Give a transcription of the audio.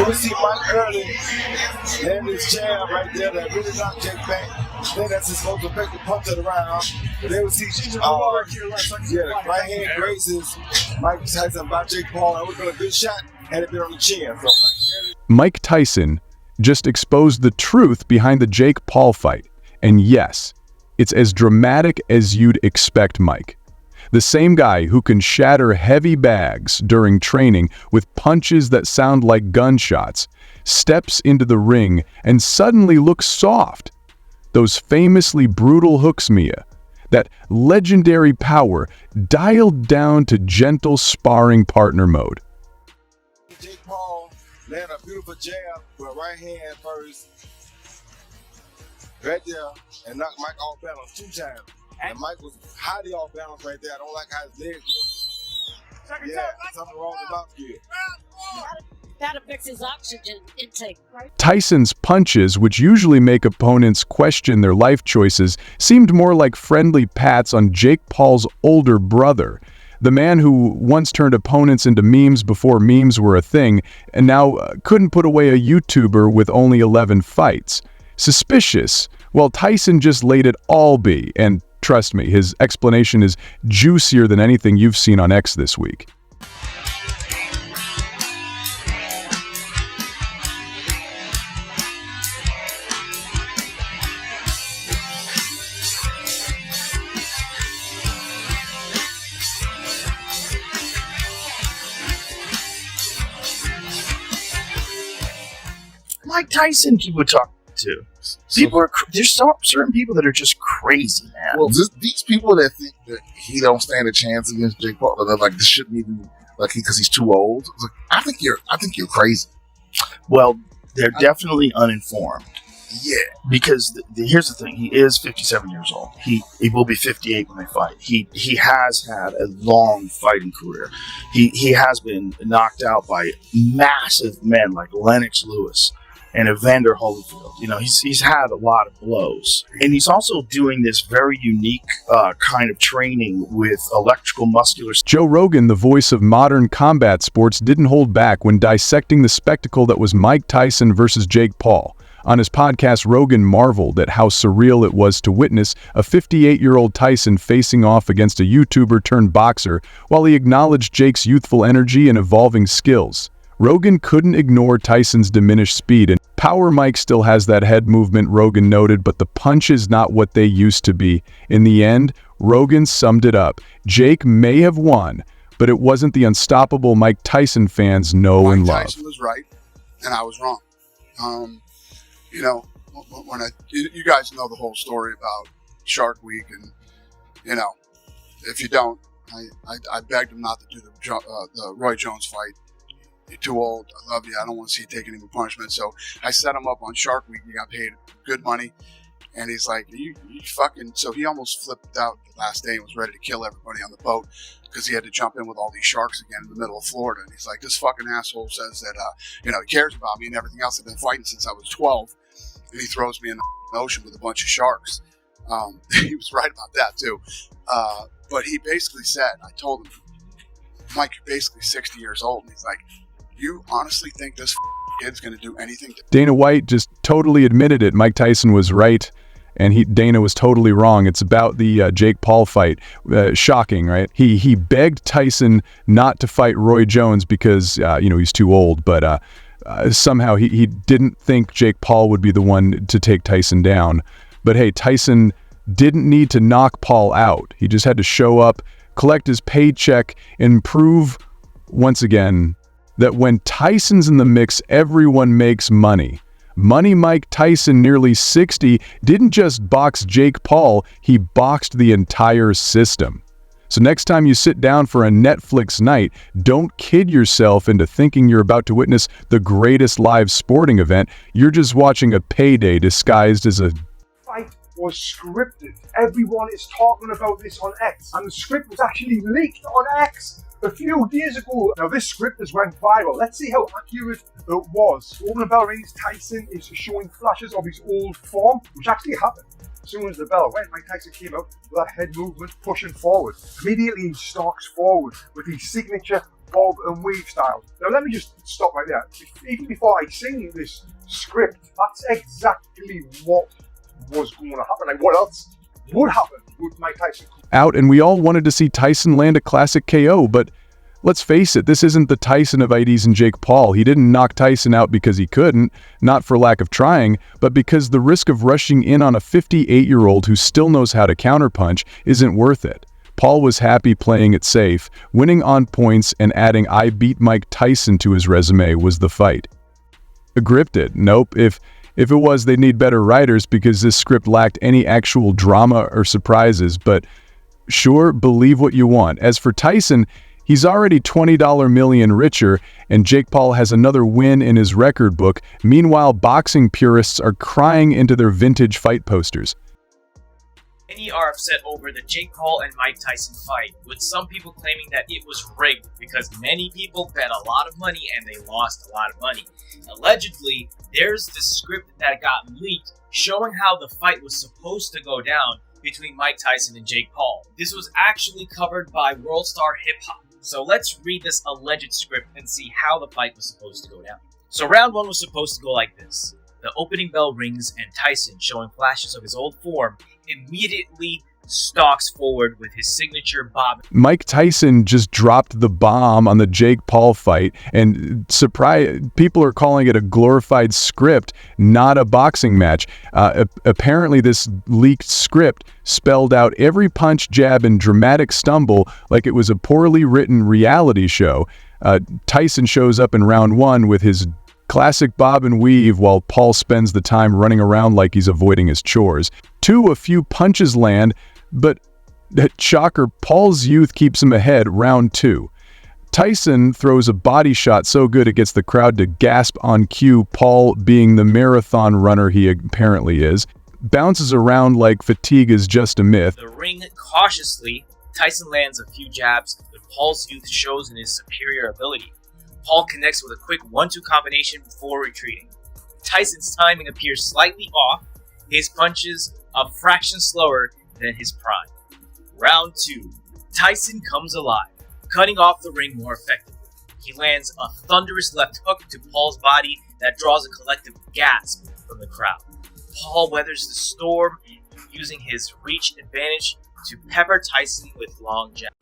You will see Mike early land his jab right there that really knocked Jake back. Then that's his most effective punch of the round. But then we see right hand grazes Mike Tyson by Jake Paul. That would have been a good shot had it been on the chin. So Mike Tyson just exposed the truth behind the Jake Paul fight. And yes, it's as dramatic as you'd expect Mike. The same guy who can shatter heavy bags during training with punches that sound like gunshots steps into the ring and suddenly looks soft. Those famously brutal hooks, Mia, that legendary power dialed down to gentle sparring partner mode. Jake Paul landed a beautiful jab with right hand first, right there, and knocked Mike off balance 2 times. And Mike was highly off balance right there. I don't like how his legs look. Yeah, something wrong with the mouth gear. That affects his oxygen intake, right? Tyson's punches, which usually make opponents question their life choices, seemed more like friendly pats on Jake Paul's older brother, the man who once turned opponents into memes before memes were a thing, and now couldn't put away a YouTuber with only 11 fights. Suspicious, while Tyson just laid it all be, and trust me, his explanation is juicier than anything you've seen on X this week. Mike Tyson people talk to. There's certain people that are just crazy, man. Well, these people that think that he don't stand a chance against Jake Paul, they're like, this shouldn't even, like, because he's too old. Like, I think you're crazy. Well, they're definitely uninformed. Yeah, because here's the thing: he is 57 years old. He will be 58 when they fight. He has had a long fighting career. He has been knocked out by massive men like Lennox Lewis and Evander Holyfield. You know, he's had a lot of blows. And he's also doing this very unique kind of training with electrical muscular... Joe Rogan, the voice of modern combat sports, didn't hold back when dissecting the spectacle that was Mike Tyson versus Jake Paul. On his podcast, Rogan marveled at how surreal it was to witness a 58-year-old Tyson facing off against a YouTuber turned boxer, while he acknowledged Jake's youthful energy and evolving skills. Rogan couldn't ignore Tyson's diminished speed, and power Mike still has that head movement, Rogan noted, but the punch is not what they used to be. In the end, Rogan summed it up. Jake may have won, but it wasn't the unstoppable Mike Tyson fans know and love. Mike Tyson was right, and I was wrong. You know, when you guys know the whole story about Shark Week, and, you know, if you don't, I begged him not to do the Roy Jones fight. You're too old. I love you. I don't want to see you take any more punishment. So I set him up on Shark Week. He got paid good money. And he's like, you fucking... So he almost flipped out the last day and was ready to kill everybody on the boat because he had to jump in with all these sharks again in the middle of Florida. And he's like, this fucking asshole says that, you know, he cares about me and everything else. I've been fighting since I was 12. And he throws me in the ocean with a bunch of sharks. He was right about that, too. But he basically said, I told him, Mike, you're basically 60 years old. And he's like, you honestly think this kid's going to do anything to... Dana White just totally admitted it. Mike Tyson was right, and Dana was totally wrong. It's about the Jake Paul fight. Shocking, right? He begged Tyson not to fight Roy Jones because, you know, he's too old, but somehow he didn't think Jake Paul would be the one to take Tyson down. But hey, Tyson didn't need to knock Paul out. He just had to show up, collect his paycheck, and prove, once again, that when Tyson's in the mix, everyone makes money. Money Mike Tyson, nearly 60, didn't just box Jake Paul, he boxed the entire system. So next time you sit down for a Netflix night, don't kid yourself into thinking you're about to witness the greatest live sporting event. You're just watching a payday disguised as a... fight was scripted. Everyone is talking about this on X, and the script was actually leaked on X a few days ago. Now this script has went viral. Let's see how accurate it was. Roman Ballerini's Tyson is showing flashes of his old form, which actually happened. As soon as the bell went, Mike Tyson came out with that head movement pushing forward. Immediately he stalks forward with his signature bob and weave style. Now let me just stop right there. Even before I sing this script, that's exactly what was going to happen. Like, what else would happen with Mike Tyson? Out, and we all wanted to see Tyson land a classic KO, but let's face it, this isn't the Tyson of IDs and Jake Paul. He didn't knock Tyson out because he couldn't, not for lack of trying, but because the risk of rushing in on a 58-year-old who still knows how to counterpunch isn't worth it. Paul was happy playing it safe. Winning on points and adding "I beat Mike Tyson" to his resume was the fight. Scripted? Nope. If it was, they'd need better writers because this script lacked any actual drama or surprises, but sure, believe what you want. As for Tyson, he's already $20 million richer, and Jake Paul has another win in his record book. Meanwhile, boxing purists are crying into their vintage fight posters. Many are upset over the Jake Paul and Mike Tyson fight, with some people claiming that it was rigged because many people bet a lot of money and they lost a lot of money. Allegedly, there's this script that got leaked showing how the fight was supposed to go down between Mike Tyson and Jake Paul. This was actually covered by World Star Hip Hop. So let's read this alleged script and see how the fight was supposed to go down. So round one was supposed to go like this. The opening bell rings and Tyson, showing flashes of his old form, immediately stalks forward with his signature bob. Mike Tyson just dropped the bomb on the Jake Paul fight, and people are calling it a glorified script, not a boxing match. Apparently this leaked script spelled out every punch, jab, and dramatic stumble like it was a poorly written reality show. Tyson shows up in round one with his classic bob and weave while Paul spends the time running around like he's avoiding his chores. A few punches land, but shocker, Paul's youth keeps him ahead round two. Tyson throws a body shot so good it gets the crowd to gasp on cue, Paul, being the marathon runner he apparently is, bounces around like fatigue is just a myth. The ring cautiously, Tyson lands a few jabs, but Paul's youth shows in his superior ability. Paul connects with a quick 1-2 combination before retreating. Tyson's timing appears slightly off, his punches a fraction slower than his prime. Round 2. Tyson comes alive, cutting off the ring more effectively. He lands a thunderous left hook to Paul's body that draws a collective gasp from the crowd. Paul weathers the storm, using his reach advantage to pepper Tyson with long jabs.